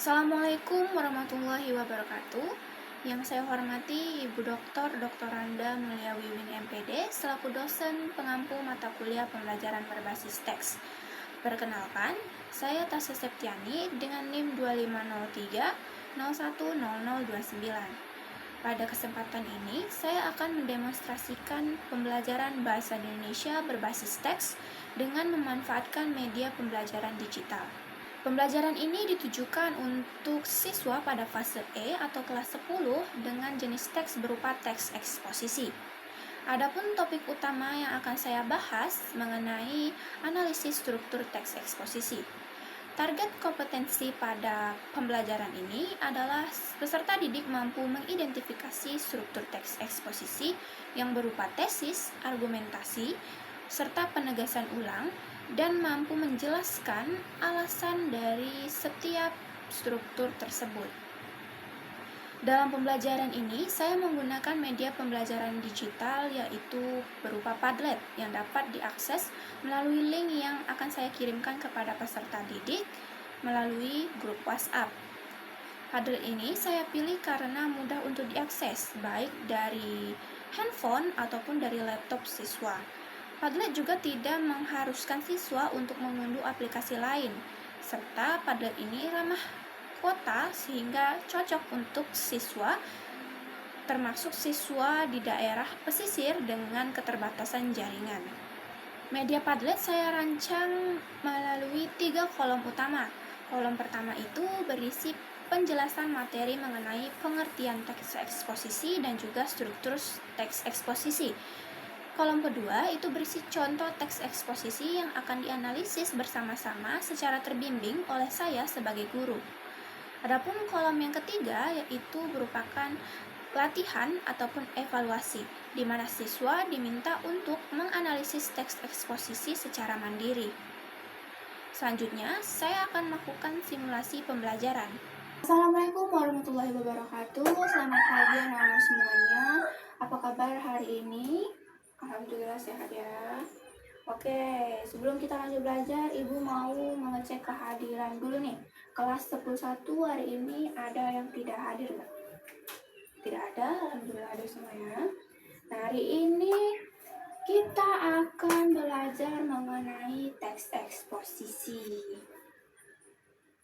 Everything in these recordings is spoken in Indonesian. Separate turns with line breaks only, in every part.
Assalamualaikum warahmatullahi wabarakatuh. Yang saya hormati Ibu Dr. Randa Mulia Wiwin MPD selaku dosen pengampu mata kuliah pembelajaran berbasis teks. Perkenalkan, saya Tasya Septiani dengan NIM 2503 010029. Pada kesempatan ini, saya akan mendemonstrasikan pembelajaran bahasa Indonesia berbasis teks dengan memanfaatkan media pembelajaran digital. Pembelajaran ini ditujukan untuk siswa pada fase E atau kelas 10 dengan jenis teks berupa teks eksposisi. Adapun topik utama yang akan saya bahas mengenai analisis struktur teks eksposisi. Target kompetensi pada pembelajaran ini adalah peserta didik mampu mengidentifikasi struktur teks eksposisi yang berupa tesis, argumentasi, serta penegasan ulang, dan mampu menjelaskan alasan dari setiap struktur tersebut. Dalam pembelajaran ini, saya menggunakan media pembelajaran digital yaitu berupa Padlet yang dapat diakses melalui link yang akan saya kirimkan kepada peserta didik melalui grup WhatsApp. Padlet ini saya pilih karena mudah untuk diakses, baik dari handphone ataupun dari laptop siswa. Padlet juga tidak mengharuskan siswa untuk mengunduh aplikasi lain, serta Padlet ini ramah kuota sehingga cocok untuk siswa, termasuk siswa di daerah pesisir dengan keterbatasan jaringan. Media Padlet saya rancang melalui 3 kolom utama. Kolom pertama itu berisi penjelasan materi mengenai pengertian teks eksposisi dan juga struktur teks eksposisi. Kolom kedua itu berisi contoh teks eksposisi yang akan dianalisis bersama-sama secara terbimbing oleh saya sebagai guru. Adapun kolom yang ketiga yaitu merupakan latihan ataupun evaluasi, di mana siswa diminta untuk menganalisis teks eksposisi secara mandiri. Selanjutnya, saya akan melakukan simulasi pembelajaran. Assalamualaikum warahmatullahi wabarakatuh. Selamat pagi anak-anak semuanya. Apa kabar hari ini? Alhamdulillah sehat ya. Oke, sebelum kita lanjut belajar, Ibu mau mengecek kehadiran dulu nih. Kelas 11 hari ini ada yang tidak hadir nggak? Tidak ada, alhamdulillah ada semuanya. Nah, hari ini kita akan belajar mengenai teks eksposisi.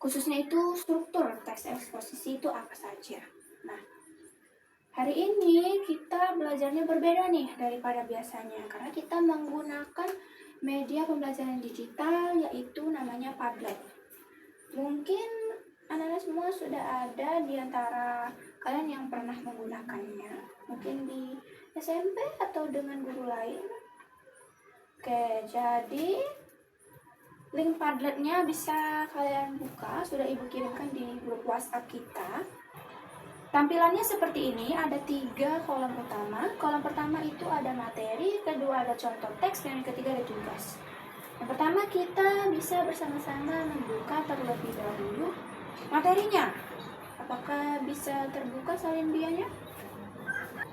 Khususnya itu struktur teks eksposisi itu apa saja. Nah, hari ini kita belajarnya berbeda nih daripada biasanya karena kita menggunakan media pembelajaran digital yaitu namanya Padlet. Mungkin anak-anak semua sudah ada di antara kalian yang pernah menggunakannya, mungkin di SMP atau dengan guru lain. Oke, jadi link Padletnya bisa kalian buka, sudah Ibu kirimkan di grup WhatsApp kita. Tampilannya seperti ini, ada 3 kolom utama. Kolom pertama itu ada materi, kedua ada contoh teks, dan yang ketiga ada tugas. Yang pertama kita bisa bersama-sama membuka terlebih dahulu materinya. Apakah bisa terbuka salin bianya?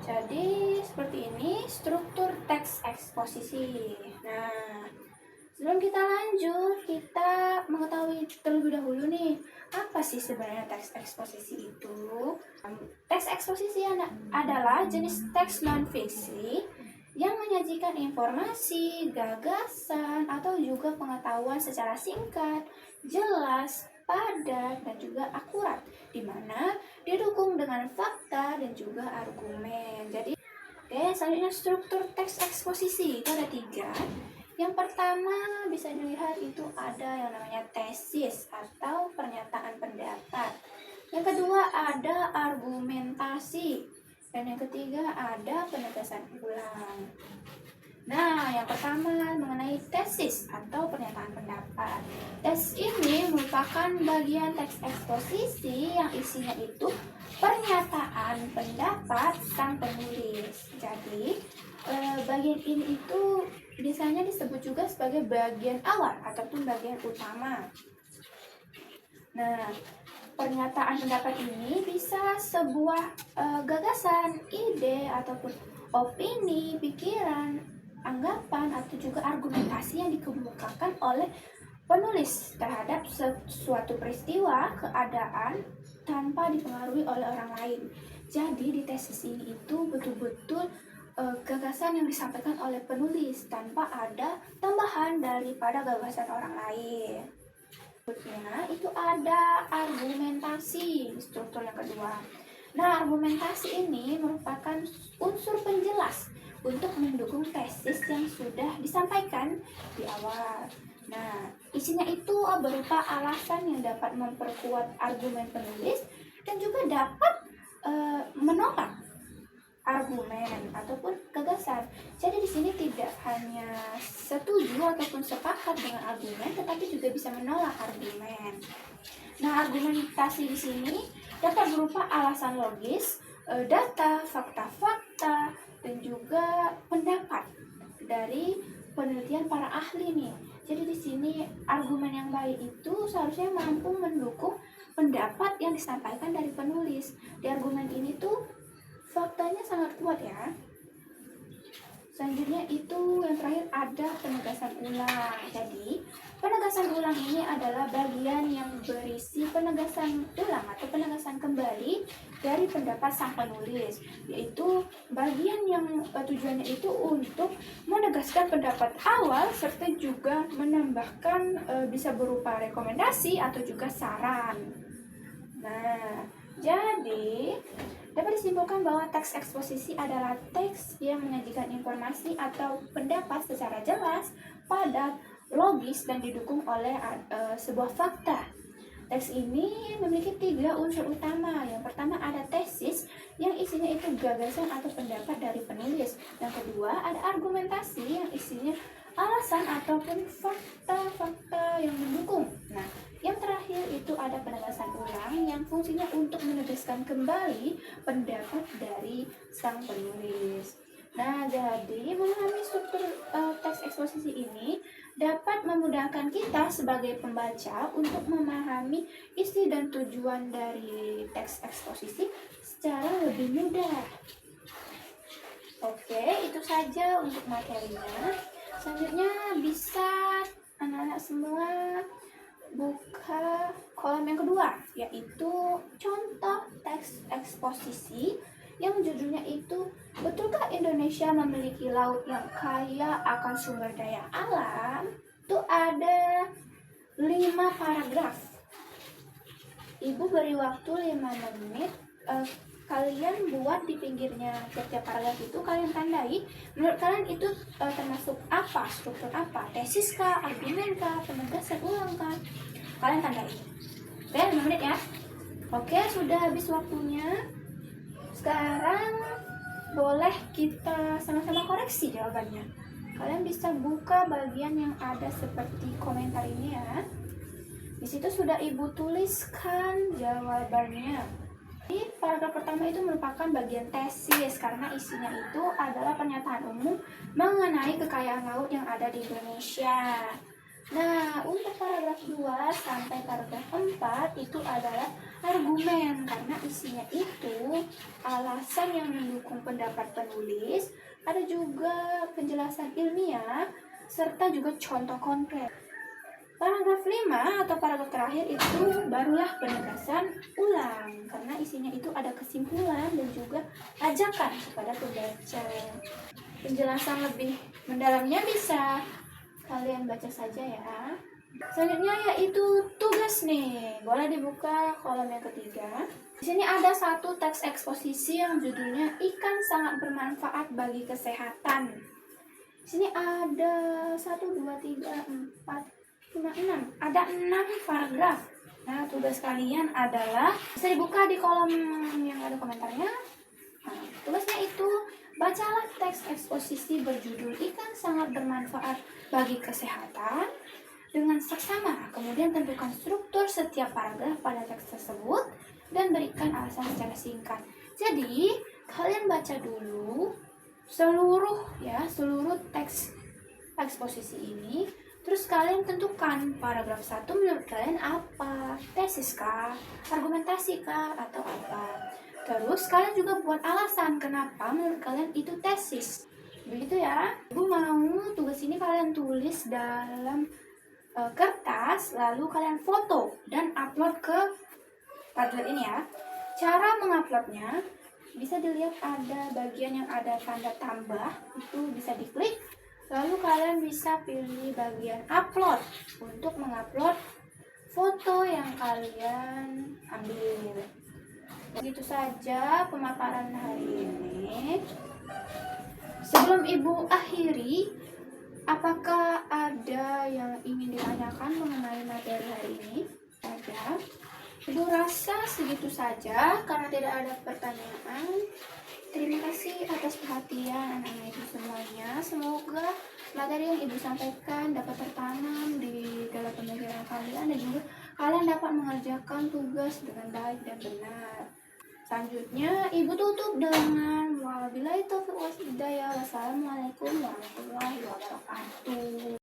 Jadi seperti ini struktur teks eksposisi. Nah, sebelum kita lanjut, kita mengetahui terlebih dahulu nih, apa sih sebenarnya teks eksposisi itu? Teks eksposisi adalah jenis teks non-fiksi yang menyajikan informasi, gagasan, atau juga pengetahuan secara singkat, jelas, padat, dan juga akurat, di mana didukung dengan fakta dan juga argumen. Jadi, selanjutnya struktur teks eksposisi itu ada 3. Yang pertama bisa dilihat itu ada yang namanya tesis atau pernyataan pendapat. Yang kedua ada argumentasi. Dan yang ketiga ada penegasan ulang. Nah, yang pertama mengenai tesis atau pernyataan pendapat. Tesis ini merupakan bagian teks eksposisi yang isinya itu pernyataan pendapat sang penulis. Jadi, bagian ini itu biasanya disebut juga sebagai bagian awal ataupun bagian utama. Nah, pernyataan pendapat ini bisa sebuah gagasan, ide, ataupun opini, pikiran, anggapan, atau juga argumentasi yang dikemukakan oleh penulis terhadap suatu peristiwa, keadaan tanpa dipengaruhi oleh orang lain. Jadi di tesis ini itu betul-betul gagasan yang disampaikan oleh penulis tanpa ada tambahan daripada gagasan orang lain. Berikutnya itu ada argumentasi, struktur yang kedua. Nah, argumentasi ini merupakan unsur penjelas untuk mendukung tesis yang sudah disampaikan di awal. Nah, isinya itu berupa alasan yang dapat memperkuat argumen penulis dan juga dapat menolak argumen ataupun gagasan. Jadi di sini tidak hanya setuju ataupun sepakat dengan argumen, tetapi juga bisa menolak argumen. Nah, argumentasi di sini dapat berupa alasan logis, data, fakta-fakta, dan juga pendapat dari penelitian para ahli nih. Jadi di sini argumen yang baik itu seharusnya mampu mendukung pendapat yang disampaikan dari penulis. Di argumen ini tuh faktanya sangat kuat ya. Selanjutnya itu yang terakhir ada penegasan ulang. Jadi penegasan ulang ini adalah bagian yang berisi penegasan ulang atau penegasan kembali dari pendapat sang penulis, yaitu bagian yang tujuannya itu untuk menegaskan pendapat awal serta juga menambahkan bisa berupa rekomendasi atau juga saran. Nah, jadi dapat disimpulkan bahwa teks eksposisi adalah teks yang menyajikan informasi atau pendapat secara jelas, padat, logis, dan didukung oleh sebuah fakta. Teks ini memiliki 3 unsur utama. Yang pertama ada tesis yang isinya itu gagasan atau pendapat dari penulis. Yang kedua ada argumentasi yang isinya alasan ataupun fakta-fakta yang mendukung. Nah, yang terakhir itu ada penegasan ulang yang fungsinya untuk menegaskan kembali pendapat dari sang penulis. Nah, jadi memahami struktur teks eksposisi ini dapat memudahkan kita sebagai pembaca untuk memahami isi dan tujuan dari teks eksposisi secara lebih mudah. Oke, itu saja untuk materinya. Selanjutnya bisa anak-anak semua buka kolom yang kedua, yaitu contoh teks eksposisi yang judulnya itu betulkah Indonesia memiliki laut yang kaya akan sumber daya alam? Itu ada 5 paragraf. Ibu beri waktu 5 menit. Kalian buat di pinggirnya setiap paragraf itu kalian tandai. Menurut kalian itu termasuk apa? Struktur apa? Tesis kah? Argumen kah? Penegasan ulang kah? Kalian tandai. Oke, 5 menit ya. Oke, sudah habis waktunya. Sekarang boleh kita sama-sama koreksi jawabannya. Kalian bisa buka bagian yang ada seperti komentar ini ya. Di situ sudah Ibu tuliskan jawabannya. Di paragraf pertama itu merupakan bagian tesis karena isinya itu adalah pernyataan umum mengenai kekayaan laut yang ada di Indonesia. Nah, untuk paragraf 2 sampai paragraf 4 itu adalah argumen karena isinya itu alasan yang mendukung pendapat penulis, ada juga penjelasan ilmiah serta juga contoh konkret. Paragraf 5 atau paragraf terakhir itu barulah penegasan ulang karena isinya itu ada kesimpulan dan juga ajakan kepada pembaca. Penjelasan lebih mendalamnya bisa kalian baca saja ya. Selanjutnya yaitu tugas nih. Boleh dibuka kolom yang ketiga. Di sini ada satu teks eksposisi yang judulnya Ikan Sangat Bermanfaat Bagi Kesehatan. Di sini ada 1, 2, 3, 4, 5, 6. Ada 6 paragraf. Nah, tugas kalian adalah bisa dibuka di kolom yang ada komentarnya. Nah, tugasnya itu bacalah teks eksposisi berjudul Ikan Sangat Bermanfaat Bagi Kesehatan dengan seksama. Kemudian tentukan struktur setiap paragraf pada teks tersebut dan berikan alasan secara singkat. Jadi, kalian baca dulu seluruh teks eksposisi ini. Terus kalian tentukan paragraf 1 menurut kalian apa? Tesis kah? Argumentasi kah? Atau apa? Terus kalian juga buat alasan kenapa menurut kalian itu tesis. Begitu ya. Ibu mau tugas ini kalian tulis dalam kertas, lalu kalian foto dan upload ke Padlet ini ya. Cara menguploadnya bisa dilihat ada bagian yang ada tanda tambah, itu bisa diklik. Lalu kalian bisa pilih bagian upload untuk mengupload foto yang kalian ambil. Begitu saja pemaparan hari ini. Sebelum Ibu akhiri, apakah ada yang ingin ditanyakan mengenai materi hari ini? Ada? Ibu rasa segitu saja karena tidak ada pertanyaan. Terima kasih atas perhatian anak-anak Ibu semuanya. Semoga materi yang Ibu sampaikan dapat tertanam di dalam pemikiran kalian dan juga kalian dapat mengerjakan tugas dengan baik dan benar. Selanjutnya, Ibu tutup dengan wabillahi taufiq wal hidayah. Wassalamualaikum warahmatullahi wabarakatuh.